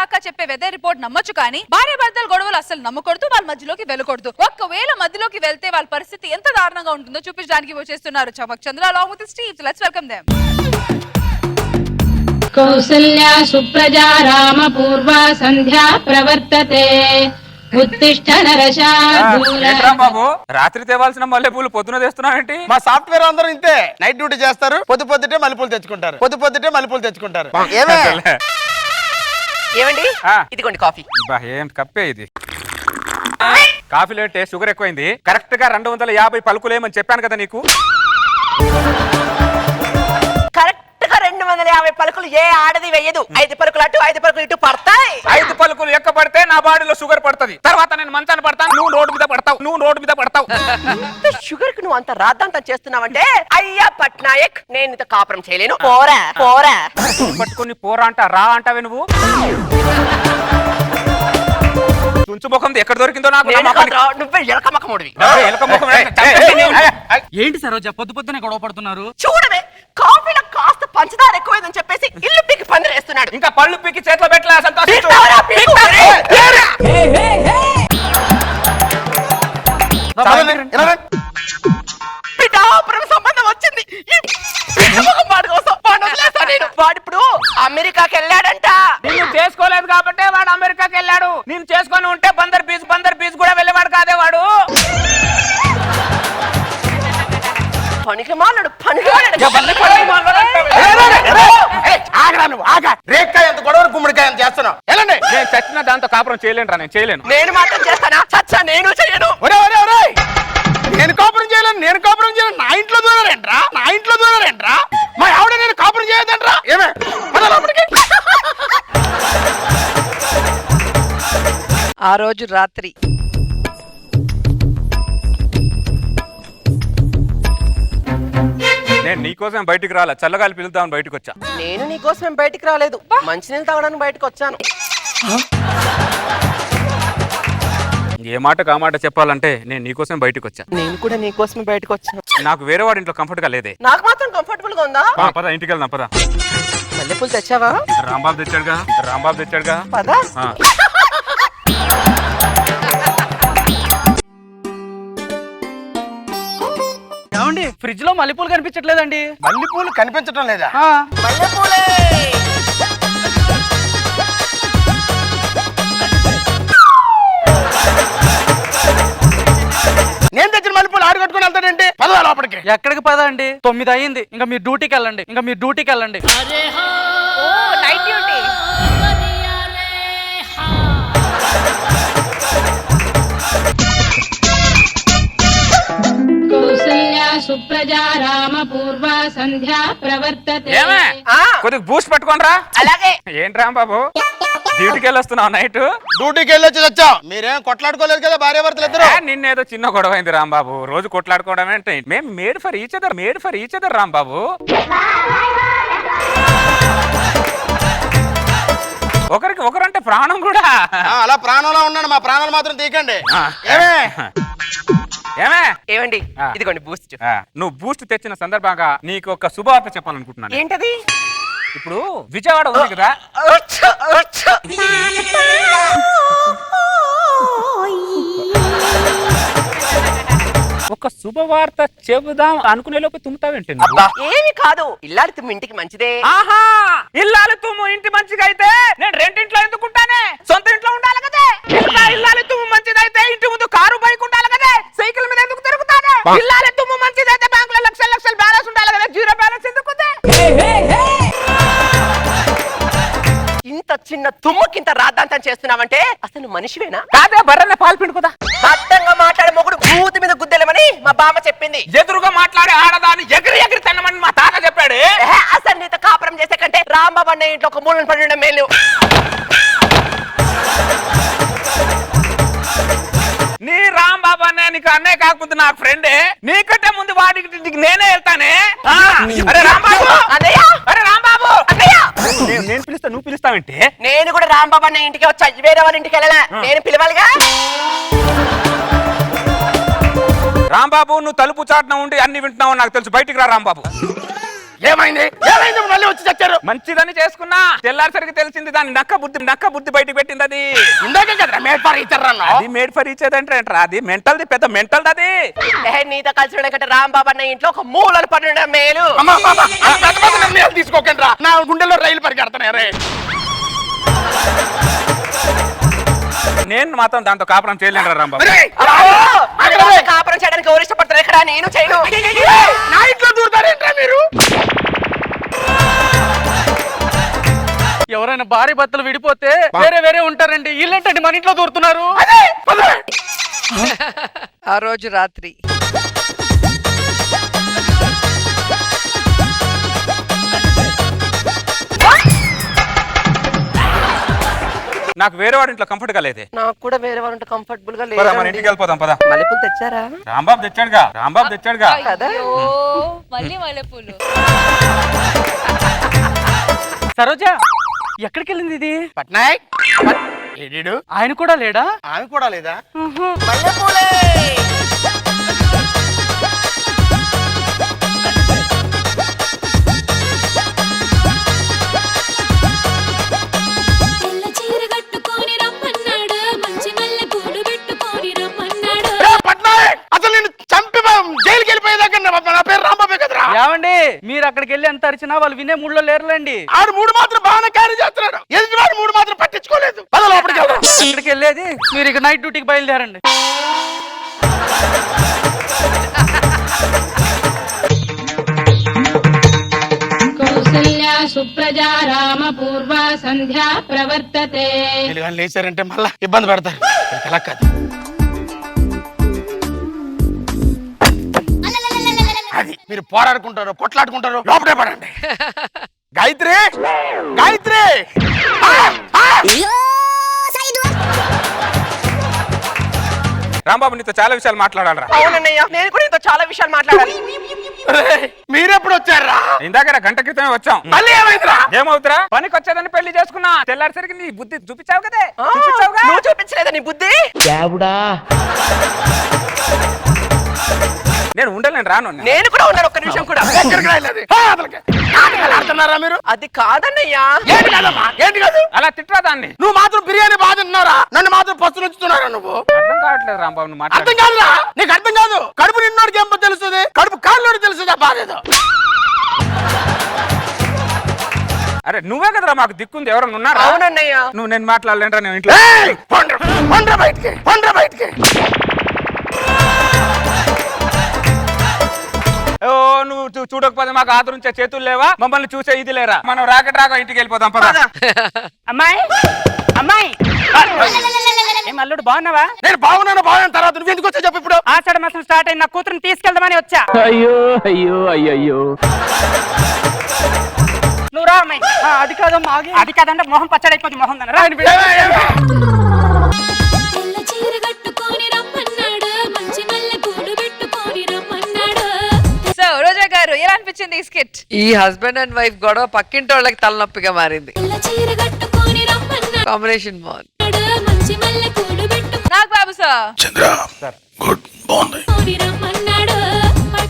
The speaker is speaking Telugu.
దాకా చెప్పే వెదర్ రిపోర్ట్ నమ్మొచ్చు కానీ భార్య భర్తల గొడవలు అసలు నమ్మకూడదు, వాళ్ళ మధ్యలోకి వెళ్ళకూడదు. ఒక్కవేళ మధ్యలోకి వెళ్తే వాళ్ళ పరిస్థితి ఎంత దారుణంగా ఉంటుందో చూపించడానికి వచ్చేస్తున్నారు చమక్ చంద్ర along with Steve. So let's welcome them. Kausalya సుప్రజా రామ పూర్వా సంధ్యా ప్రవర్తతే. ఉత్తిష్ట నరశార్దూల. బాబు రాత్రి తేవాల్సిన మల్లెపూలు పొద్దున తెస్తున్నావేంటి? మా సాఫ్ట్వేర్ అందరూ ఇంతే, నైట్ డ్యూటీ చేస్తారు, పొద్దుటే మల్లెపూలు తెచ్చుకుంటారు. ఏమండి ఇదిగోండి కాఫీ. ఏం కప్పే ఇది? కాఫీలో అంటే షుగర్ ఎక్కువైంది. కరెక్ట్ గా 250 పలుకులేమని చెప్పాను కదా నీకు. కరెక్ట్ గా 250 పలుకులు ఏ ఆడది వేయదు. 5 పలుకులు అటు 5 పలుకులు ఇటు పడతాయి. 5 పలుకులు ఎక్క పడితే నా బాడీలో షుగర్ పడుతుంది. తర్వాత నేను మంచాన్ని పడతాను, నువ్వు రోడ్డు మీద పడతావు. షుగర్ కు నువ్వు అంత రాద్దాంతం చేస్తున్నావంటే అయ్యా పట్నాయక్, నేను ఇంత కాపురం చేయలేను. పోరా పట్టుకుని పోరా అంట రా అంటావే నువ్వు. తుంచు ముఖం ఎక్కడ దొరికిందో నాకు. నువ్వే ఎలక ముఖముడివి. ఏంటి సరోజ పొద్దునే గొడవ పడుతున్నారు? చూడవే, కాఫీలో కాస్త పంచదార ఎక్కువైందని చెప్పేసి ఇల్లు పీకి పందిరేస్తున్నాడు. ఇంకా పళ్ళు పీకి చేతిలో పెట్టలే. పిఠాపురం సంబంధం వచ్చింది. వాడిప్పుడు అమెరికాకి వెళ్ళాడంట. నిన్ను చేసుకోలేదు కాబట్టి వాడు అమెరికాకి వెళ్ళాడు. నేను చేసుకొని ఉంటే బందర్ బీచ్ కూడా వెళ్ళేవాడు కాదే వాడు. పనికి మాలాడు. రేక్కాయ ఎంత గొడవలు గుమ్మడికాయ ఎంత చేస్తున్నావు? వెళ్ళండి. నేను చచ్చిన దాంతో కాపురం చేయలేను. నేను చేయలేను. నేను మాత్రం చేస్తానా? చచ్చా నేను చేయను. నేను కాపురం చేయలేను. నా ఇంట్లో దూరారేంట్రా? మా ఆవిడ నేను కాపురం చేయదంట్రా. ఏమే లోపలికి. ఆ రోజు రాత్రి నేను నీకోసం బయటికి రాలే, చల్లగాలి పిలుద్దామని బయటకు వచ్చా. నేను నీకోసం బయటికి రాలేదు, మంచినీళ్ళు తాగడానికి బయటకు వచ్చాను. ఏ మాట కా మాట చెప్పాలంటే నేను నీకోసం బయటకు వచ్చా. నేను కూడా నీకోసమే బయటకు వచ్చాను. నాకు వేరే వాడి ఇంట్లో కంఫర్ట్ గా లేదే. నాకు మాత్రం కంఫర్టబుల్ గా ఉందా? పద ఇంటికి వెళ్దాం పద. మల్లెపూలు తెచ్చావా? రాంబాబు తెచ్చాడుగా. పద. ఏమండి ఫ్రిడ్జ్ లో మల్లెపూలు కనిపించట్లేదండి. మల్లెపూలు కనిపించడం లేదా? మల్లెపూలే. నేను తెచ్చిన మల్లెపూలు ఆడు కట్టుకుని వెళ్తాడంటే పదవా లోపలికి. ఎక్కడికి పద అండి? 9 అయ్యింది. ఇంకా మీరు డ్యూటీకి వెళ్ళండి. Night duty. కౌసల్యా సుప్రజా రామ పూర్వా సంధ్యా ప్రవర్తతే. కొద్దిగా బూస్ట్ పట్టుకోనరా. అలాగే. ఏంటి రాంబాబు డ్యూటీకి వెళ్ళొస్తున్నావు నైట్? డ్యూటీకి వెళ్ళొచ్చి వచ్చావు. మీరేం కొట్లాడుకోలేదు కదా భార్య భర్తలు ఇద్దరు? నిన్నేదో చిన్న గొడవ అయింది రాంబాబు. రోజు కొట్లాడుకోవడం ఏంటి? మేము made for each other Rambabu. ఒకరికి ఒకరంటే ప్రాణం కూడా. అలా ప్రాణంలో ఉన్నాడు. మా ప్రాణాలు మాత్రం తీకండి. ఏమండి ఇదిగోండి బూస్ట్. నువ్వు బూస్ట్ తెచ్చిన సందర్భంగా నీకు ఒక శుభవార్త చెప్పాలనుకుంటున్నాను. ఏంటది? ఇప్పుడు విజయవాడ ఉంది కదా, ఒక శుభవార్త చెబుదాం అనుకునే లోపు తుమ్ముతావేంటి? ఏమి కాదు, ఇల్లాలి తుమ్ము ఇంటికి మంచిదే. ఆహా, ఇల్లాలి తుమ్ము ఇంటి మంచిగా అయితే నేను రెండింట్లో ఎందుకుంటానే? సొంత ఇంట్లో ఉండాలి కదా. ఇల్లాలి తుమ్ము మంచిదైతే ఇంటి ముందు కారు బైక్ ఉండాలి కదా. సైకిల్ మీద ఎందుకు తిరుగుతానే? ఇల్లాలి తుమ్ము మంచిదైతే బ్యాంకులో లక్షల బ్యాలెన్స్ ఉండాలి కదా. జీరో బ్యాలెన్స్ ఎందుకు? ఇంత చిన్న తుమ్ముకింత రాద్దాంతం చేస్తున్నావంటే అసలు మనిషివేనా? కాదే, బర్రెనే పాలు పిండుకుదా. అడ్డంగా మాట్లాడే మొగుడు భూతి మీద గుద్దెలమని మా బామ్మ చెప్పింది. ఎదురుగా మాట్లాడే ఆడదాన్ని ఎగిరి తిన్నమని మా తాత చెప్పాడు. అసలు నీతో కాపురం చేసే కంటే రాంబాబు అన్న ఇంట్లో ఒక మూలను పడి మేలు. నీ రాంబాబు అన్నయ్య నీకు అన్నయ్య కాకపోతే నాకు ఫ్రెండే. నీకంటే ముందు వాడికి నేనే వెళ్తానే. అరే రాంబాబు, అరే రాంబాబు అన్నయ్య. నేను పిలుస్తా, నువ్వు పిలుస్తావంటే? నేను కూడా రాంబాబు అన్న ఇంటికి వచ్చా, వేరే వాళ్ళ ఇంటికి వెళ్ళాలా? నేను పిలవాలిగా. రాంబాబు, నువ్వు తలుపు చాటున ఉండి అన్ని వింటున్నావు నాకు తెలుసు. బయటికి రా రాంబాబు. ఏమైంది ఏమైంది మళ్ళీ వచ్చి చచ్చారు? మంచిదని చేసుకున్నా, తెల్లారిసరికి తెలిసింది దాని నక్క బుద్ధి బయటికి పెట్టింది. అది ఇందాకే కదా మేడ్ ఇచ్చారు అది మేడ్ ఫర్ ఇచ్చేదంటే అది మెంటల్ది, పెద్ద మెంటల్ అది. నీతో కలిసి ఉండకంటే రాంబాబు అన్న ఇంట్లో ఒక మూలలు పడి మేలు. నిర్ణయాలు తీసుకోకండి రా, నా గుండెల్లో రైలు పరిగెడుతున్నాయి రే. నేను మాత్రం దాంతో కాపురం చేయలేను రా రాంబాబు. కాపురం చేయడానికి ఎవరు ఇష్టపడతారు? ఇక్కడ నేను చేయను. నా ఇంట్లో దూరుతారేంట్రా మీరు? ఎవరైనా భార్య భర్తలు విడిపోతే వేరే వేరే ఉంటారండి, వీళ్ళేంటండి మన ఇంట్లో దూరుతున్నారు? ఆ రోజు రాత్రి నాకు వేరే వాడి ఇంట్లో కంఫర్ట్ గా లేదే. నాకు కూడా వేరే వాళ్ళంటే కంఫర్టబుల్ గా పద, మన లేదు. ఇంటికి వెళ్ళిపోదాం పద. మల్లెపూలు తెచ్చారా? రాంబాబు తెచ్చాడుగా. కదా? అయ్యో, మళ్ళీ మల్లెపూలు. సరోజ, ఎక్కడికి వెళ్ళింది ఇది? పట్నాయక్ ఏడీడు? ఆయన కూడా లేడా? ఆమె కూడా లేదా? మల్లెపూలే. తెల్ల చీర కట్టుకొని రమ్మన్నాడు, మంచి మల్లె పూలు పెట్టుకొని రమ్మన్నాడు. ఏ పట్నాయక్, అసలు నేను చంపి జైలుకి వెళ్ళిపోయేదాకా నా పేరు రాంబాబే కదరా. ఏమండి, మీరు అక్కడికి వెళ్ళి ఎంత అరిచినా వాళ్ళు వినే మూడ్లో లేరులేండి. ఆడు మూడు మాత్రం బాగానే క్యారీ చేస్తున్నాడు, ఎదుటి వాడు మూడు మాత్రం పట్టించుకోలేదు. పద లోపలికి వెళ్దాం. అక్కడికి వెళ్ళేది మీరు ఇక నైట్ డ్యూటీకి బయలుదేరండి. కౌసల్యా సుప్రజా రామ పూర్వ సంధ్యా ప్రవర్తతే. వీళ్ళు కానీ లేచారంటే మళ్ళా ఇబ్బంది పెడతారు. ఇలా కాదు, అది మీరు పోరాడుకుంటారు కొట్లాడుకుంటారు లోపడే పడండి. గాయత్రి గాయత్రి రాంబాబు నీతో చాలా విషయాలు మాట్లాడాలరా. అవునన్నయ్య, నేను కూడా ఇంత చాలా విషయాలు మాట్లాడాలి. మీరెప్పుడు వచ్చారా? ఇందాక గంట క్రితమే వచ్చాం. మళ్ళీ ఏమైందిరా? ఏమవుతురా, పనికి వచ్చేదని పెళ్లి చేసుకున్నా. తెల్లారిసరికి నీ బుద్ధి చూపించావు కదే. చూపించావుగా. నువ్వు చూపించలేదా నీ బుద్ధి? నేను ఉండలేను, రాను. నేను కూడా ఉన్నాను, ఒక్క నిమిషం కూడా. ఎక్కడికి రాయలేదు. అసలుకి నాటకాలు ఆడుతున్నారా మీరు? అది కాదన్నయ్యా. ఏంటి కాదమ్మా, ఏంటి కాదు? అలా తిట్టరా దాన్ని. నువ్వు మాత్రం బిర్యానీ బాగా తింటున్నారా? నన్ను మాత్రం పస్తు నుంచుతున్నారా నువ్వు? అర్థం కావట్లేదు రాంబాబు, నువ్వు అర్థం మాట్లాడు. కాదురా, నీకు అర్థం కాదు. కడుపు నిన్నోడికి ఏం తెలుస్తుంది, కడుపు కాళ్ళోడికి తెలుస్తుందా బాధేదో. అరే నువ్వే కదరా మాకు దిక్కుంది, ఎవరన్నా ఉన్నారా? అవునన్నయ్య. నువ్వు నేను మాట్లాడలేనరా నేను ఇంట్లో. ఏయ్, పండ్రా బయటికి, పండ్రా బయటికి. ఓ నువ్వు చూడకపోతే మాకు ఆదరించే చేతులు లేవా? మమ్మల్ని చూసే ఇది లేరా? మనం రాకట్ రాక ఇంటికి వెళ్ళిపోదాం పద. అమ్మాయి, అమ్మాయి, ఏం అల్లుడు బాగున్నావా? నేను బాగున్నాను తర్వాత నువ్వు ఎందుకు వచ్చా చెప్పు ఇప్పుడు. ఆషాఢ మాసం స్టార్ట్ అయింది, నా కూతురుని తీసుకెళ్దామని వచ్చా. అయ్యో నువ్వు రా అమ్మాయి. అది కాదమ్మా, అది కాదంటే మొహం పచ్చడైపోతుంది. మొహం రా. తెల్ల చీర కట్టుకొని రమ్మన్నాడు, మంచి మల్లె పూలు పెట్టుకొని రమ్మన్నాడు. సో రోజా గారు, ఎలా అనిపించింది ఈ స్కిట్? ఈ హస్బెండ్ అండ్ వైఫ్ గొడవ పక్కింటి వాళ్ళకి తలనొప్పిగా మారింది. తెల్ల చీర కట్టుకొని రమ్మన్నాడు, కాంబినేషన్ బాగుంది. మంచి మల్లె పూలు నాగ్ బాబు సార్. చంద్ర గుడ్ బాగుంది. పెట్టుకొని రమ్మన్నాడు.